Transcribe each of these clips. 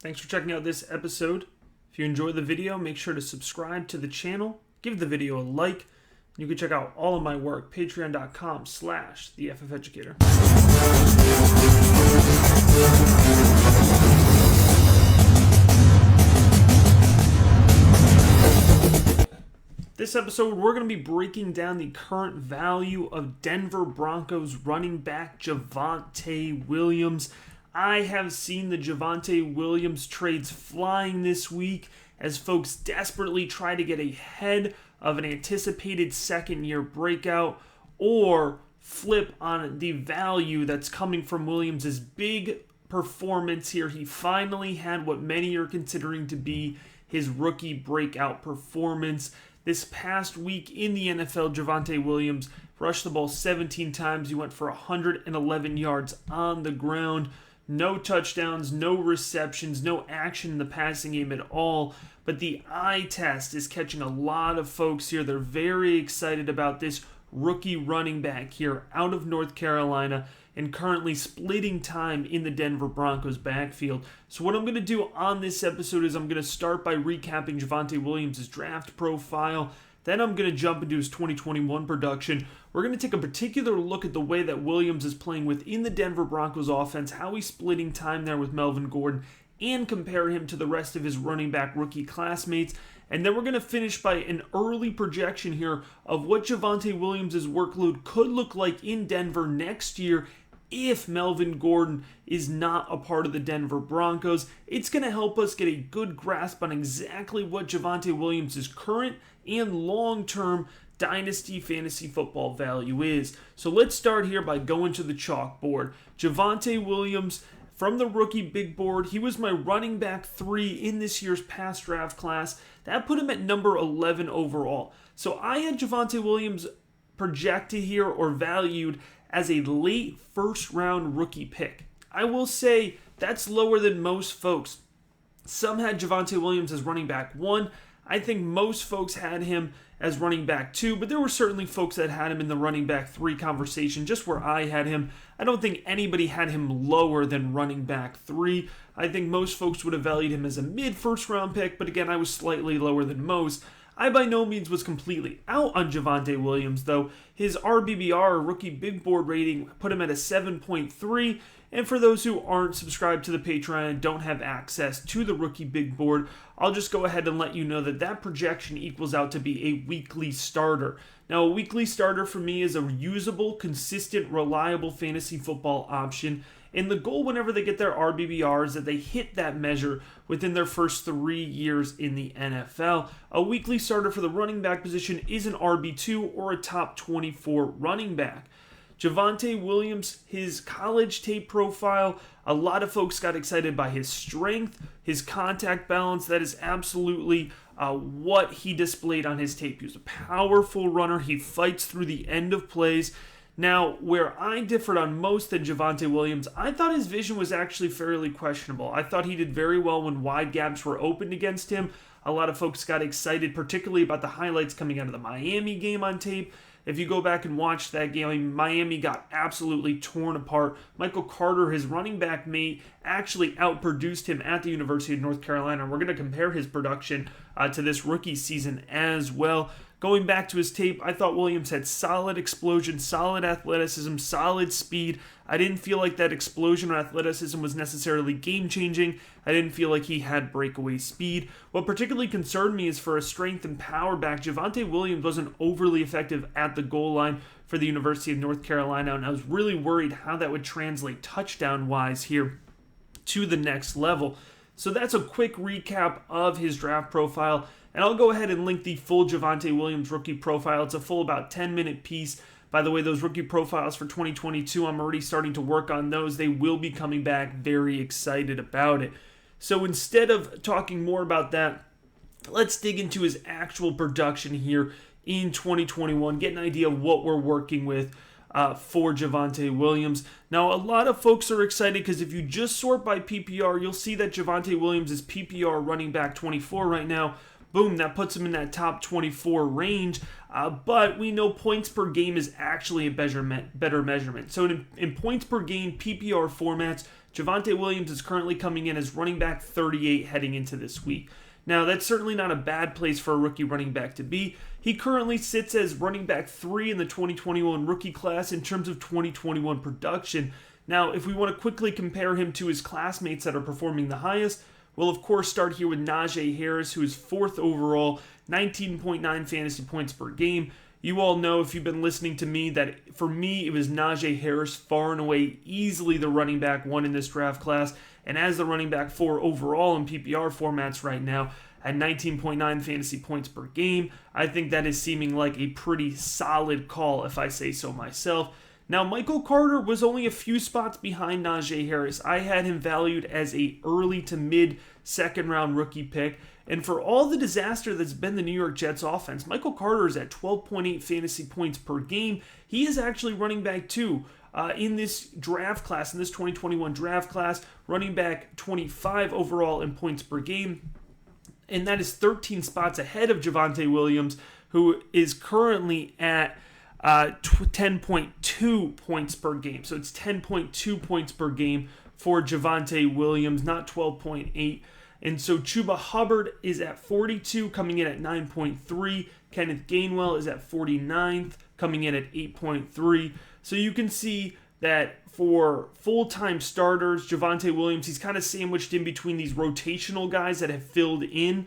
Thanks for checking out this episode. If you enjoyed the video, make sure to subscribe to the channel, give the video a like. You can check out all of my work, patreon.com/theFFeducator. This episode, we're going to be breaking down the current value of Denver Broncos running back Javonte Williams. I have seen the Javonte Williams trades flying this week as folks desperately try to get ahead of an anticipated second-year breakout or flip on the value that's coming from Williams' big performance here. He finally had what many are considering to be his rookie breakout performance. This past week in the NFL, Javonte Williams rushed the ball 17 times. He went for 111 yards on the ground. No touchdowns, no receptions, no action in the passing game at all. But the eye test is catching a lot of folks here. They're very excited about this rookie running back here out of North Carolina and currently splitting time in the Denver Broncos backfield. So what I'm going to do on this episode is I'm going to start by recapping Javonte Williams' draft profile. Then I'm going to jump into his 2021 production. We're going to take a particular look at the way that Williams is playing within the Denver Broncos offense, how he's splitting time there with Melvin Gordon, and compare him to the rest of his running back rookie classmates. And then we're going to finish by an early projection here of what Javonte Williams' workload could look like in Denver next year if Melvin Gordon is not a part of the Denver Broncos. It's going to help us get a good grasp on exactly what Javonte Williams' current and long-term dynasty fantasy football value is. So let's start here by going to the chalkboard. Javonte Williams, from the rookie big board, he was my running back 3 in this year's past draft class. That put him at number 11 overall. So I had Javonte Williams projected here or valued as a late first round rookie pick. I will say that's lower than most folks. Some had Javonte Williams as running back 1. I think most folks had him as running back 2, but there were certainly folks that had him in the running back 3 conversation, just where I had him. I don't think anybody had him lower than running back 3. I think most folks would have valued him as a mid-first round pick, but again, I was slightly lower than most. I by no means was completely out on Javonte Williams, though. His RBBR, rookie big board rating, put him at a 7.3, and for those who aren't subscribed to the Patreon and don't have access to the rookie big board, I'll just go ahead and let you know that that projection equals out to be a weekly starter. Now, a weekly starter for me is a usable, consistent, reliable fantasy football option, and the goal whenever they get their RBBR is that they hit that measure within their first 3 years in the NFL. A weekly starter for the running back position is an RB2 or a top 24 running back. Javonte Williams, his college tape profile, a lot of folks got excited by his strength, his contact balance. That is absolutely what he displayed on his tape. He was a powerful runner. He fights through the end of plays. Now, where I differed on most than Javonte Williams, I thought his vision was actually fairly questionable. I thought he did very well when wide gaps were opened against him. A lot of folks got excited, particularly about the highlights coming out of the Miami game on tape. If you go back and watch that game, Miami got absolutely torn apart. Michael Carter, his running back mate, actually outproduced him at the University of North Carolina. We're going to compare his production to this rookie season as well. Going back to his tape, I thought Williams had solid explosion, solid athleticism, solid speed. I didn't feel like that explosion or athleticism was necessarily game-changing. I didn't feel like he had breakaway speed. What particularly concerned me is for a strength and power back, Javonte Williams wasn't overly effective at the goal line for the University of North Carolina, and I was really worried how that would translate touchdown-wise here to the next level. So that's a quick recap of his draft profile. And I'll go ahead and link the full Javonte Williams rookie profile. It's a full about 10-minute piece. By the way, those rookie profiles for 2022, I'm already starting to work on those. They will be coming back. Very excited about it. So instead of talking more about that, let's dig into his actual production here in 2021, get an idea of what we're working with for Javonte Williams. Now, a lot of folks are excited because if you just sort by PPR, you'll see that Javonte Williams is PPR running back 24 right now. Boom, that puts him in that top 24 range. But we know points per game is actually a better measurement. So in points per game, PPR formats, Javonte Williams is currently coming in as running back 38 heading into this week. Now, that's certainly not a bad place for a rookie running back to be. He currently sits as running back 3 in the 2021 rookie class in terms of 2021 production. Now, if we want to quickly compare him to his classmates that are performing the highest, we'll of course start here with Najee Harris, who is 4th overall, 19.9 fantasy points per game. You all know, if you've been listening to me, that for me, it was Najee Harris far and away easily the running back 1 in this draft class, and as the running back 4 overall in PPR formats right now, at 19.9 fantasy points per game, I think that is seeming like a pretty solid call, if I say so myself. Now, Michael Carter was only a few spots behind Najee Harris. I had him valued as a early to mid second round rookie pick. And for all the disaster that's been the New York Jets offense, Michael Carter is at 12.8 fantasy points per game. He is actually running back 2 in this draft class, in this 2021 draft class, running back 25 overall in points per game. And that is 13 spots ahead of Javonte Williams, who is currently at 10.2 points per game. So it's 10.2 points per game for Javonte Williams, not 12.8. And so Chuba Hubbard is at 42, coming in at 9.3. Kenneth Gainwell is at 49th, coming in at 8.3. So you can see that for full-time starters, Javonte Williams, he's kind of sandwiched in between these rotational guys that have filled in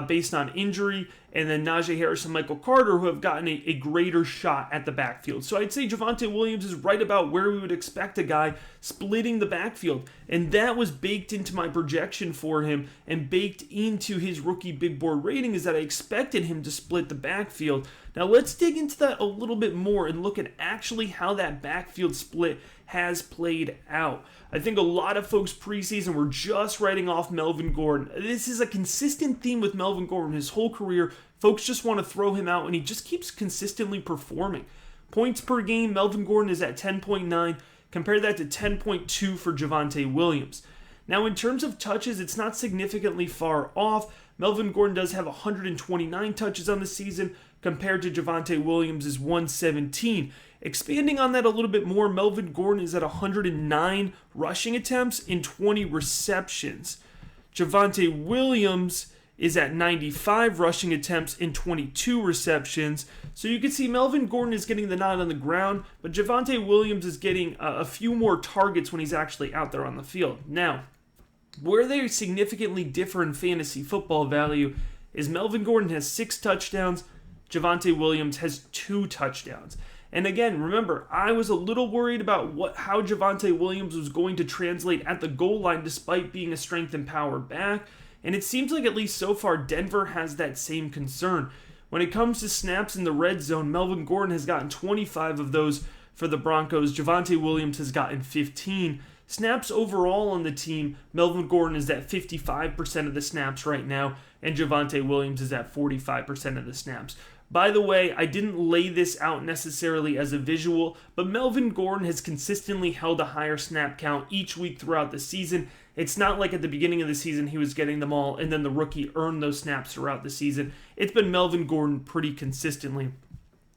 based on injury, and then Najee Harris and Michael Carter, who have gotten a greater shot at the backfield. So I'd say Javonte Williams is right about where we would expect a guy splitting the backfield, and that was baked into my projection for him and baked into his rookie big board rating, is that I expected him to split the backfield. Now let's dig into that a little bit more and look at actually how that backfield split has played out. I think a lot of folks preseason were just writing off Melvin Gordon. This is a consistent theme with Melvin Gordon his whole career. Folks just want to throw him out, and he just keeps consistently performing. Points per game, Melvin Gordon is at 10.9. Compare that to 10.2 for Javonte Williams. Now, in terms of touches, it's not significantly far off. Melvin Gordon does have 129 touches on the season, compared to Javonte Williams' 117. Expanding on that a little bit more, Melvin Gordon is at 109 rushing attempts in 20 receptions. Javonte Williams is at 95 rushing attempts in 22 receptions. So you can see Melvin Gordon is getting the nod on the ground, but Javonte Williams is getting a few more targets when he's actually out there on the field. Now, where they significantly differ in fantasy football value is Melvin Gordon has 6 touchdowns, Javonte Williams has 2 touchdowns. And again, remember, I was a little worried about how Javonte Williams was going to translate at the goal line despite being a strength and power back. And it seems like, at least so far, Denver has that same concern. When it comes to snaps in the red zone, Melvin Gordon has gotten 25 of those for the Broncos. Javonte Williams has gotten 15. Snaps overall on the team, Melvin Gordon is at 55% of the snaps right now, and Javonte Williams is at 45% of the snaps. By the way, I didn't lay this out necessarily as a visual, but Melvin Gordon has consistently held a higher snap count each week throughout the season. It's not like at the beginning of the season he was getting them all and then the rookie earned those snaps throughout the season. It's been Melvin Gordon pretty consistently.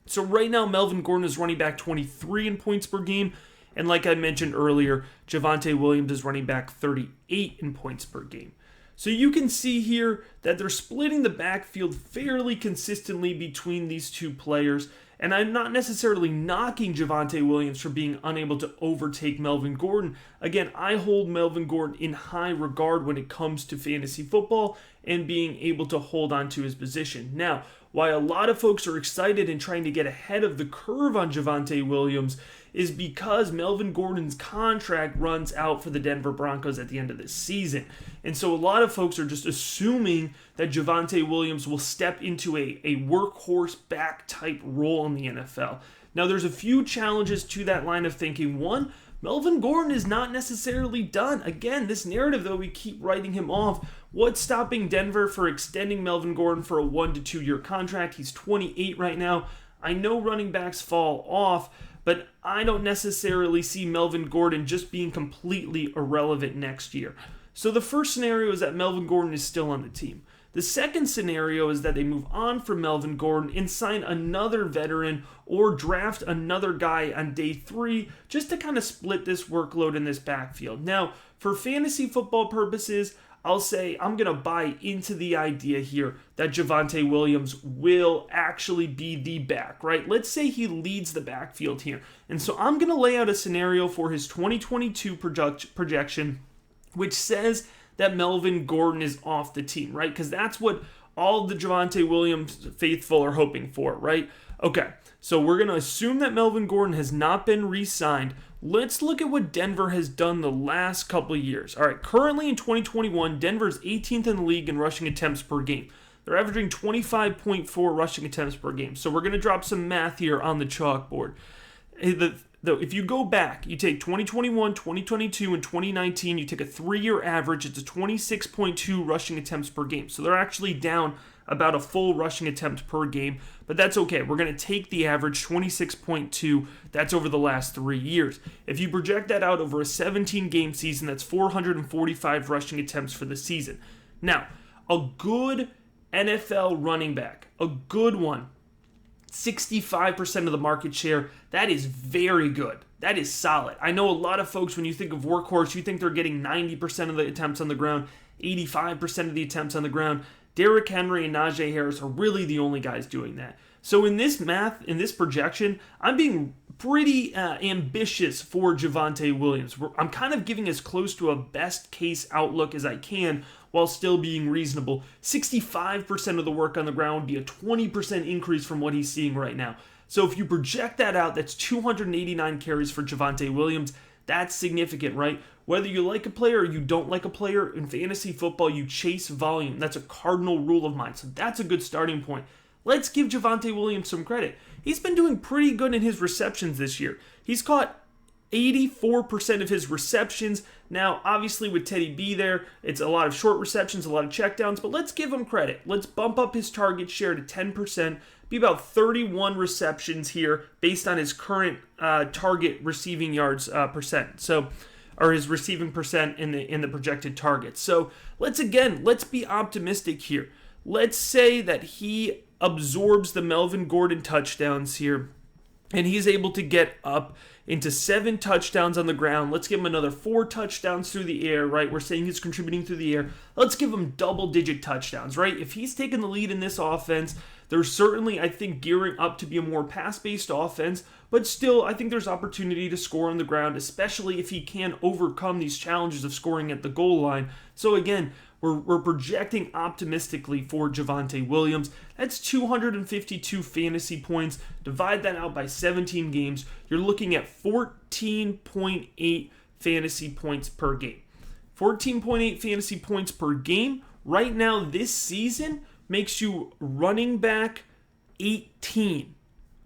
So right now, Melvin Gordon is running back 23 in points per game, and like I mentioned earlier, Javonte Williams is running back 38 in points per game. So you can see here that they're splitting the backfield fairly consistently between these two players. And I'm not necessarily knocking Javonte Williams for being unable to overtake Melvin Gordon. Again, I hold Melvin Gordon in high regard when it comes to fantasy football and being able to hold on to his position. Now, why a lot of folks are excited and trying to get ahead of the curve on Javonte Williams is because Melvin Gordon's contract runs out for the Denver Broncos at the end of this season. And so a lot of folks are just assuming that Javonte Williams will step into a workhorse back type role in the NFL. Now, there's a few challenges to that line of thinking. One, Melvin Gordon is not necessarily done. Again, this narrative, though, we keep writing him off. What's stopping Denver for extending Melvin Gordon for a 1 to 2 year contract? He's 28 right now. I know running backs fall off, but I don't necessarily see Melvin Gordon just being completely irrelevant next year. So the first scenario is that Melvin Gordon is still on the team. The second scenario is that they move on from Melvin Gordon and sign another veteran or draft another guy on day 3 just to kind of split this workload in this backfield. Now, for fantasy football purposes, I'll say I'm going to buy into the idea here that Javonte Williams will actually be the back, right? Let's say he leads the backfield here. And so I'm going to lay out a scenario for his 2022 projection, which says that Melvin Gordon is off the team, right? Because that's what all the Javonte Williams faithful are hoping for, right? Okay, so we're going to assume that Melvin Gordon has not been re-signed. Let's look at what Denver has done the last couple of years. All right, currently in 2021, Denver's 18th in the league in rushing attempts per game. They're averaging 25.4 rushing attempts per game. So we're going to drop some math here on the chalkboard. If you go back, you take 2021, 2022, and 2019, you take a 3-year average, it's a 26.2 rushing attempts per game. So they're actually down about a full rushing attempt per game, but that's okay. We're going to take the average 26.2. That's over the last 3 years. If you project that out over a 17-game season, that's 445 rushing attempts for the season. Now, a good NFL running back, a good one, 65% of the market share, that is very good. That is solid. I know a lot of folks, when you think of workhorse, you think they're getting 90% of the attempts on the ground, 85% of the attempts on the ground. Derrick Henry and Najee Harris are really the only guys doing that. So in this math, in this projection, I'm being pretty ambitious for Javonte Williams. I'm kind of giving as close to a best case outlook as I can while still being reasonable. 65% of the work on the ground would be a 20% increase from what he's seeing right now. So if you project that out, that's 289 carries for Javonte Williams. That's significant, right? Whether you like a player or you don't like a player, in fantasy football, you chase volume. That's a cardinal rule of mine. So that's a good starting point. Let's give Javonte Williams some credit. He's been doing pretty good in his receptions this year. He's caught 84% of his receptions. Now, obviously with Teddy B there, it's a lot of short receptions, a lot of checkdowns, but let's give him credit. Let's bump up his target share to 10%, be about 31 receptions here based on his current target receiving yards percent. So, or his receiving percent in the projected targets. So let's be optimistic here. Let's say that he absorbs the Melvin Gordon touchdowns here, and he's able to get up into 7 touchdowns on the ground. Let's give him another 4 touchdowns through the air, right? We're saying he's contributing through the air. Let's give him double-digit touchdowns, right? If he's taking the lead in this offense, there's certainly, I think, gearing up to be a more pass-based offense, but still, I think there's opportunity to score on the ground, especially if he can overcome these challenges of scoring at the goal line. So again, we're projecting optimistically for Javonte Williams. That's 252 fantasy points. Divide that out by 17 games. You're looking at 14.8 fantasy points per game. 14.8 fantasy points per game. Right now, this season makes you running back 18.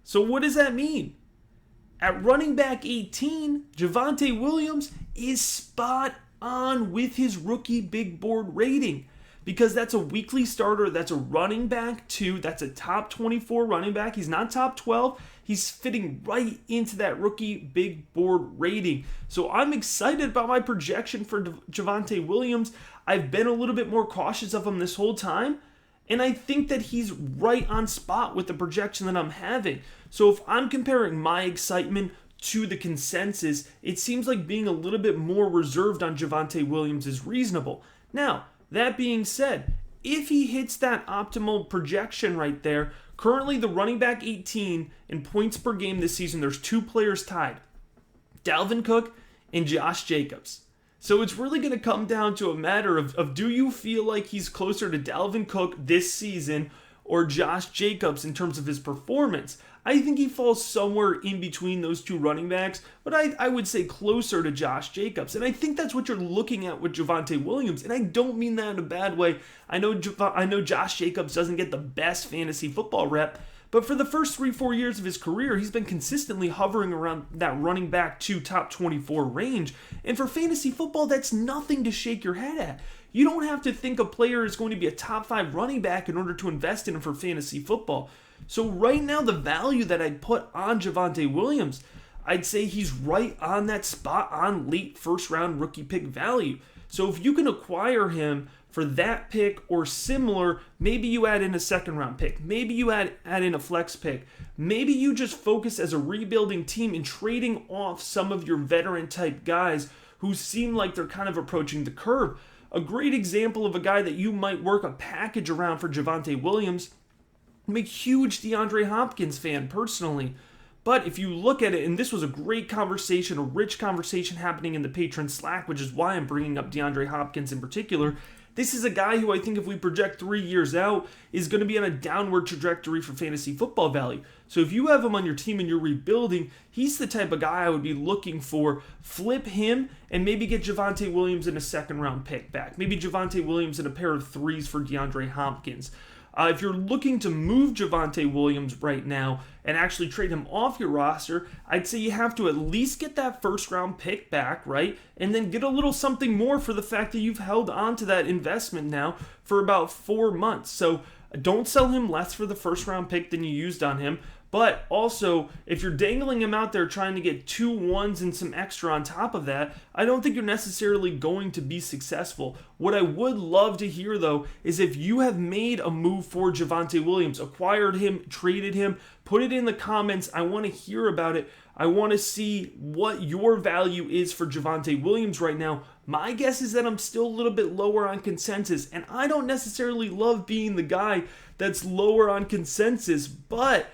So what does that mean? At running back 18, Javonte Williams is spot on with his rookie big board rating, because that's a weekly starter, that's a running back 2, that's a top 24 running back. He's not top 12. He's fitting right into that rookie big board rating. So I'm excited about my projection for Javonte Williams. I've been a little bit more cautious of him this whole time, and I think that he's right on spot with the projection that I'm having. So if I'm comparing my excitement to the consensus, it seems like being a little bit more reserved on Javonte Williams is reasonable. Now, that being said, if he hits that optimal projection right there, currently the running back 18 in points per game this season, there's 2 players tied, Dalvin Cook and Josh Jacobs. So it's really going to come down to a matter of do you feel like he's closer to Dalvin Cook this season or Josh Jacobs in terms of his performance? I think he falls somewhere in between those 2 running backs, but I would say closer to Josh Jacobs. And I think that's what you're looking at with Javonte Williams, and I don't mean that in a bad way. I know Josh Jacobs doesn't get the best fantasy football rep, but for the first 3-4 years of his career, he's been consistently hovering around that running back 2 top 24 range. And for fantasy football, that's nothing to shake your head at. You don't have to think a player is going to be a top 5 running back in order to invest in him for fantasy football. So right now, the value that I'd put on Javonte Williams, I'd say he's right on that spot on late first round rookie pick value. So if you can acquire him for that pick or similar, maybe you add in a second round pick. Maybe you add in a flex pick. Maybe you just focus as a rebuilding team in trading off some of your veteran type guys who seem like they're kind of approaching the curve. A great example of a guy that you might work a package around for Javonte Williams. I'm a huge DeAndre Hopkins fan personally. But if you look at it, and this was a great conversation, a rich conversation happening in the patron Slack, which is why I'm bringing up DeAndre Hopkins in particular. This is a guy who I think if we project 3 years out is going to be on a downward trajectory for fantasy football value. So if you have him on your team and you're rebuilding, he's the type of guy I would be looking for. Flip him and maybe get Javonte Williams in a second round pick back. Maybe Javonte Williams in a pair of threes for DeAndre Hopkins. If you're looking to move Javonte Williams right now and actually trade him off your roster, I'd say you have to at least get that first round pick back, right? And then get a little something more for the fact that you've held on to that investment now for about 4 months. So don't sell him less for the first round pick than you used on him. But also, if you're dangling him out there trying to get 2 1s and some extra on top of that, I don't think you're necessarily going to be successful. What I would love to hear, though, is if you have made a move for Javonte Williams, acquired him, traded him, put it in the comments. I want to hear about it. I want to see what your value is for Javonte Williams right now. My guess is that I'm still a little bit lower on consensus, and I don't necessarily love being the guy that's lower on consensus, but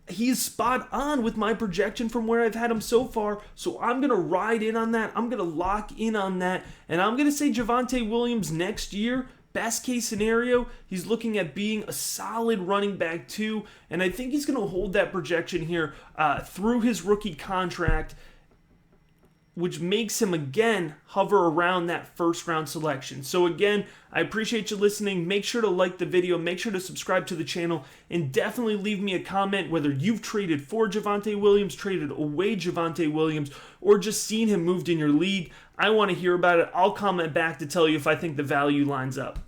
he's spot on with my projection from where I've had him so far, so I'm going to ride in on that. I'm going to lock in on that, and I'm going to say Javonte Williams next year, best case scenario, he's looking at being a solid running back too, and I think he's going to hold that projection here through his rookie contract, which makes him, again, hover around that first round selection. So again, I appreciate you listening. Make sure to like the video. Make sure to subscribe to the channel. And definitely leave me a comment whether you've traded for Javonte Williams, traded away Javonte Williams, or just seen him moved in your league. I want to hear about it. I'll comment back to tell you if I think the value lines up.